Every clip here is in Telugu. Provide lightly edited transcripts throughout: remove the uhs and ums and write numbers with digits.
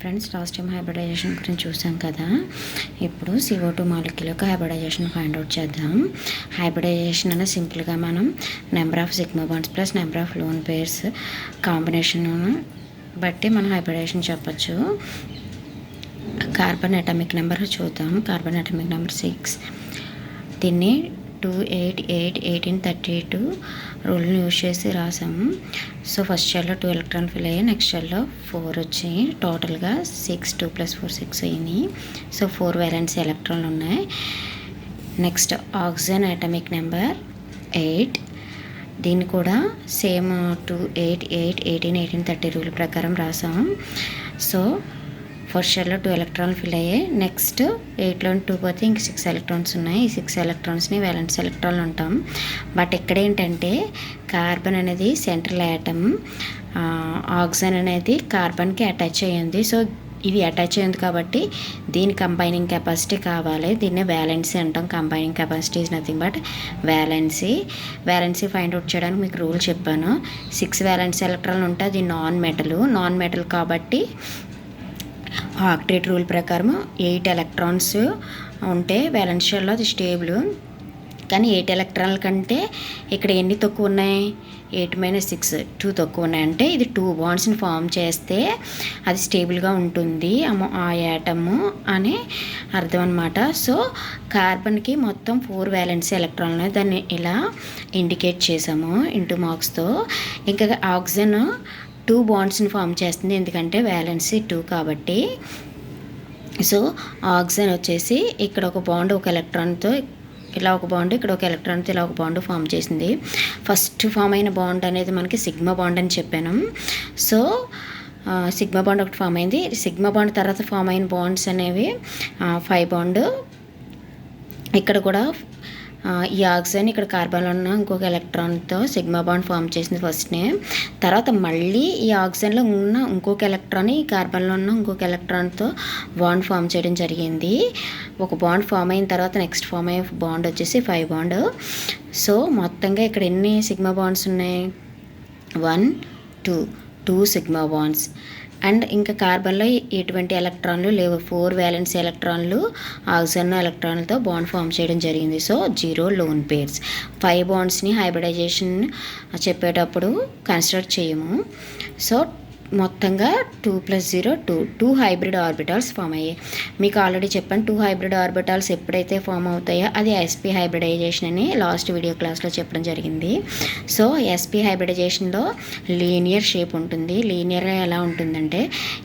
ఫ్రెండ్స్, లాస్ట్ టైం హైబ్రిడైజేషన్ గురించి చూసాం కదా. ఇప్పుడు CO2 మాలిక్యూల్ యొక్క హైబ్రిడైజేషన్ ఫైండ్ అవుట్ చేద్దాం. హైబ్రిడైజేషన్ అనేది సింపుల్గా మనం number of sigma bonds plus number of loan pairs combination బట్టి మనం హైబ్రిడైజేషన్ చెప్పచ్చు. కార్బన్ అటామిక్ నెంబర్ చూద్దాం. Carbon atomic number 6. దీన్ని 2, 8, 8, 18, 32 రూల్ని యూజ్ చేసి రాసాము. సో ఫస్ట్ షెల్లో 2 ఎలక్ట్రాన్ ఫిల్ అయ్యాయి, నెక్స్ట్ షెల్లో 4 వచ్చాయి. టోటల్గా 6, 2 + 4 6 అయ్యింది. సో 4 వ్యాలెన్సీ ఎలక్ట్రాన్లు ఉన్నాయి. Next oxygen atomic number 8. దీన్ని కూడా సేమ్ 2, 8, 8, 18, 18, 30 రూల్ ప్రకారం రాసాము. సో ఫస్ట్ షెల్లో 2 ఎలక్ట్రాన్లు ఫిల్ అయ్యాయి. నెక్స్ట్ 8లో 2 పోతే ఇంక 6 ఎలక్ట్రాన్స్ ఉన్నాయి. ఈ 6 ఎలక్ట్రాన్స్ని వ్యాలెన్స్ ఎలక్ట్రాన్లు అంటాం. బట్ ఇక్కడ ఏంటంటే కార్బన్ అనేది సెంట్రల్ యాటమ్, ఆక్సిజన్ అనేది కార్బన్కి అటాచ్ అయ్యింది. సో ఇది అటాచ్ అయ్యింది కాబట్టి దీని కంబైనింగ్ కెపాసిటీ కావాలి. దీన్నే వ్యాలెన్సీ అంటాం. Combining capacity is nothing but valency. Valency find out చేయడానికి మీకు రూల్ చెప్పాను. 6 వ్యాలెన్సీ ఎలక్ట్రాన్లు ఉంటే అది నాన్ మెటల్ కాబట్టి ఆక్టేట్ రూల్ ప్రకారం 8 ఎలక్ట్రాన్స్ ఉంటే వ్యాలెన్స్ షెల్లో అది స్టేబుల్. కానీ 8 ఎలక్ట్రాన్ల కంటే ఇక్కడ ఎన్ని తక్కువ ఉన్నాయి? 8 - 6 2 తక్కువ ఉన్నాయి. అంటే ఇది 2 బాండ్స్ని ఫామ్ చేస్తే అది స్టేబుల్గా ఉంటుంది ఆ యాటము అని అర్థం అనమాట. సో కార్బన్కి మొత్తం 4 వ్యాలెన్సీ ఎలక్ట్రాన్లు ఉన్నాయి. దాన్ని ఇలా ఇండికేట్ చేసాము ఇంటూ మార్క్స్తో. ఇంకా ఆక్సిజన్ 2 బాండ్స్ని ఫామ్ చేస్తుంది, ఎందుకంటే వ్యాలెన్సీ 2 కాబట్టి. సో ఆక్సిజన్ వచ్చేసి ఇక్కడ ఒక బాండ్ ఒక ఎలక్ట్రాన్తో ఇలా ఒక బాండ్, ఇక్కడ ఒక ఎలక్ట్రాన్తో ఇలా ఒక బాండ్ ఫామ్ చేసింది. ఫస్ట్ ఫామ్ అయిన బాండ్ అనేది మనకి సిగ్మా బాండ్ అని చెప్పాను. సో సిగ్మా బాండ్ ఒకటి ఫామ్ అయింది. సిగ్మా బాండ్ తర్వాత ఫామ్ అయిన బాండ్స్ అనేవి 5 బాండ్. ఇక్కడ కూడా ఈ ఆక్సిజన్ ఇక్కడ కార్బన్లో ఉన్న ఇంకొక ఎలక్ట్రాన్తో సిగ్మా బాండ్ ఫామ్ చేసింది ఫస్ట్నే. తర్వాత మళ్ళీ ఈ ఆక్సిజన్లో ఉన్న ఇంకొక ఎలక్ట్రాన్ ఈ కార్బన్లో ఉన్న ఇంకొక ఎలక్ట్రాన్తో బాండ్ ఫామ్ చేయడం జరిగింది. ఒక బాండ్ ఫామ్ అయిన తర్వాత నెక్స్ట్ ఫామ్ అయ్యే బాండ్ వచ్చేసి 5 బాండ్. సో మొత్తంగా ఇక్కడ ఎన్ని సిగ్మా బాండ్స్ ఉన్నాయి? 1, 2 సిగ్మా బాండ్స్. అండ్ ఇంకా కార్బన్లో ఎటువంటి ఎలక్ట్రాన్లు లేవు. 4 వ్యాలెన్స్ ఎలక్ట్రాన్లు ఆక్సిజన్ ఎలక్ట్రాన్లతో బాండ్ ఫామ్ చేయడం జరిగింది. So 0 loan pairs. 5 బాండ్స్ని హైబ్రిడైజేషన్ చెప్పేటప్పుడు కన్సిడర్ చేయము. సో మొత్తంగా 2 + 0 2 హైబ్రిడ్ ఆర్బిటాల్స్ ఫామ్ అయ్యాయి. మీకు ఆల్రెడీ చెప్పాను 2 హైబ్రిడ్ ఆర్బిటాల్స్ ఎప్పుడైతే ఫామ్ అవుతాయో అది sp హైబ్రిడైజేషన్ అని లాస్ట్ వీడియో క్లాస్లో చెప్పడం జరిగింది. సో sp హైబ్రిడైజేషన్లో లీనియర్ షేప్ ఉంటుంది. లీనియర్ ఎలా ఉంటుందంటే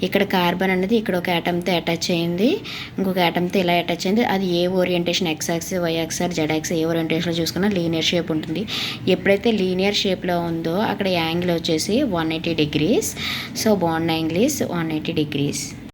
ఇక్కడ కార్బన్ అనేది ఇక్కడ ఒక యాటమ్తో అటాచ్ అయ్యింది, ఇంకొక యాటమ్తో ఇలా అటాచ్ అయింది. అది ఏ orientation x axis, y axis, z axis ఏ ఓరియంటేషన్లో చూసుకున్నా లీనియర్ షేప్ ఉంటుంది. ఎప్పుడైతే లీనియర్ షేప్లో ఉందో అక్కడ యాంగిల్ వచ్చేసి 180 degrees. So bond angle is 180 degrees.